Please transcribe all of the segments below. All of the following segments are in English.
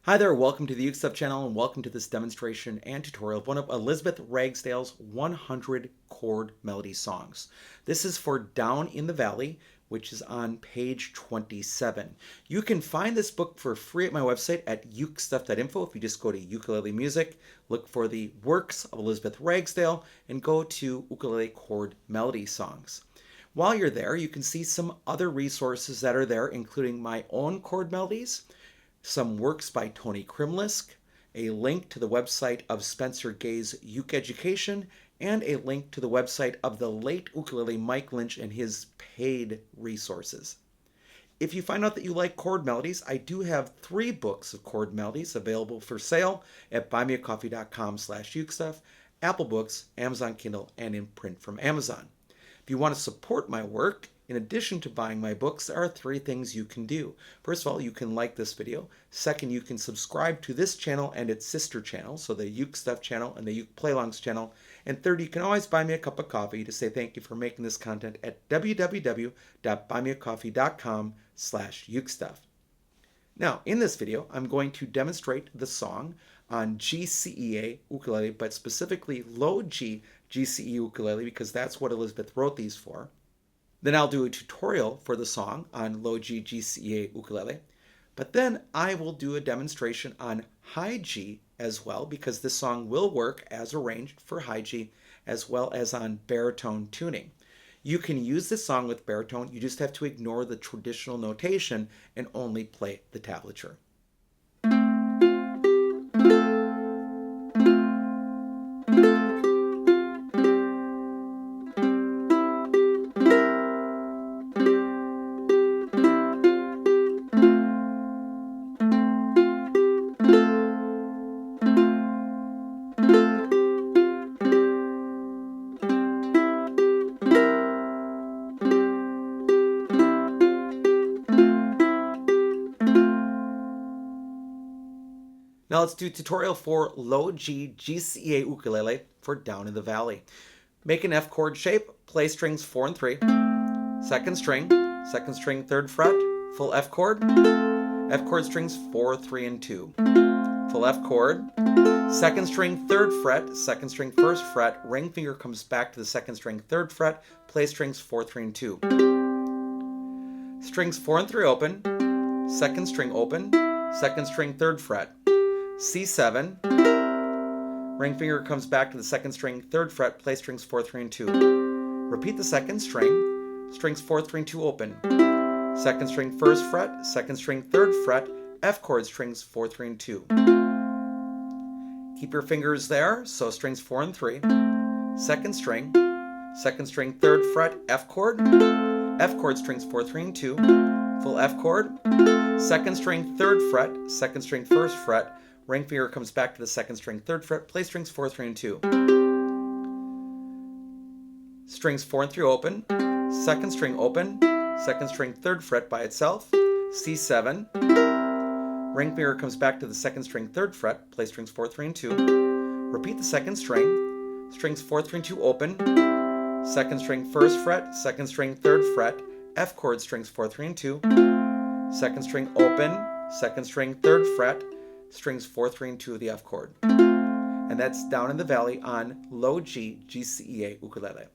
Hi there, welcome to the Uke Stuff channel and welcome to this demonstration and tutorial of one of Elizabeth Ragsdale's 100 chord melody songs. This is for Down in the Valley, which is on page 27. You can find this book for free at my website at ukestuff.info. If you just go to Ukulele Music, look for the works of Elizabeth Ragsdale, and go to Ukulele Chord Melody Songs. While you're there, you can see some other resources that are there, including my own chord melodies, some works by Tony Krimlisk, a link to the website of Spencer Gay's Uke Education, and a link to the website of the late ukulele Mike Lynch and his paid resources. If you find out that you like chord melodies, I do have 3 books of chord melodies available for sale at buymeacoffee.com/ukestuff, Apple Books, Amazon Kindle, and in print from Amazon. If you want to support my work, in addition to buying my books, there are 3 things you can do. First of all, you can like this video. Second, you can subscribe to this channel and its sister channel, so the Uke Stuff channel and the Uke Playlongs channel. And third, you can always buy me a cup of coffee to say thank you for making this content at www.buymeacoffee.com/ukestuff. Now, in this video, I'm going to demonstrate the song on GCEA ukulele, but specifically low G GCE ukulele, because that's what Elizabeth wrote these for. Then I'll do a tutorial for the song on low G GCEA ukulele. But then I will do a demonstration on high G as well, because this song will work as arranged for high G as well as on baritone tuning. You can use this song with baritone, you just have to ignore the traditional notation and only play the tablature. Now let's do a tutorial for low G GCEA ukulele for Down in the Valley. Make an F chord shape, play strings 4 and 3, second string, 3rd fret, full F chord strings 4, 3, and 2, full F chord, second string 3rd fret, second string 1st fret, ring finger comes back to the second string 3rd fret, play strings 4, 3, and 2. Strings 4 and 3 open, second string open, second string 3rd fret, C7, ring finger comes back to the second string 3rd fret, play strings 4, 3, and 2. Repeat the second string, strings 4, 3, and 2 open, second string 1st fret, second string 3rd fret, F chord strings 4, 3, and 2. Keep your fingers there, so strings 4 and 3, second string 3rd fret, F chord strings 4, 3, and 2, full F chord, second string 3rd fret, second string 1st fret, ring finger comes back to the second string 3rd fret, play strings 4, 3, and 2. Strings 4 and 3 open, second string open, second string 3rd fret by itself, C7, ring finger comes back to the second string 3rd fret, play strings 4, 3, and 2. Repeat the second string, strings 4, 3, and 2 open, second string 1st fret, second string 3rd fret, F chord strings 4, 3, and 2. Second string open, second string 3rd fret, strings 4, 3, and 2 of the F chord. And that's Down in the Valley on low G GCEA ukulele.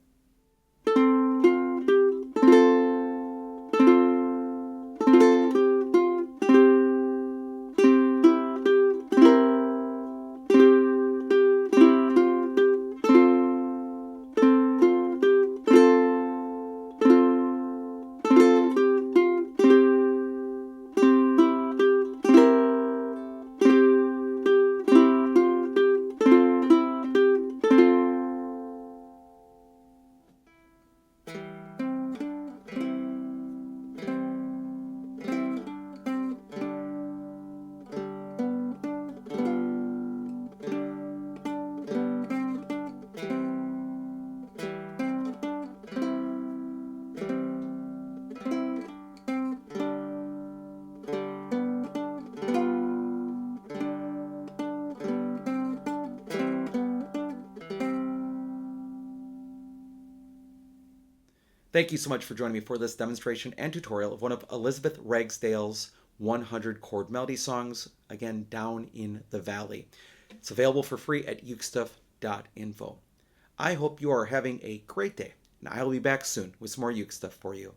Thank you so much for joining me for this demonstration and tutorial of one of Elizabeth Ragsdale's 100 chord melody songs, again, down in the valley. It's available for free at ukestuff.info. I hope you are having a great day, and I will be back soon with some more uke stuff for you.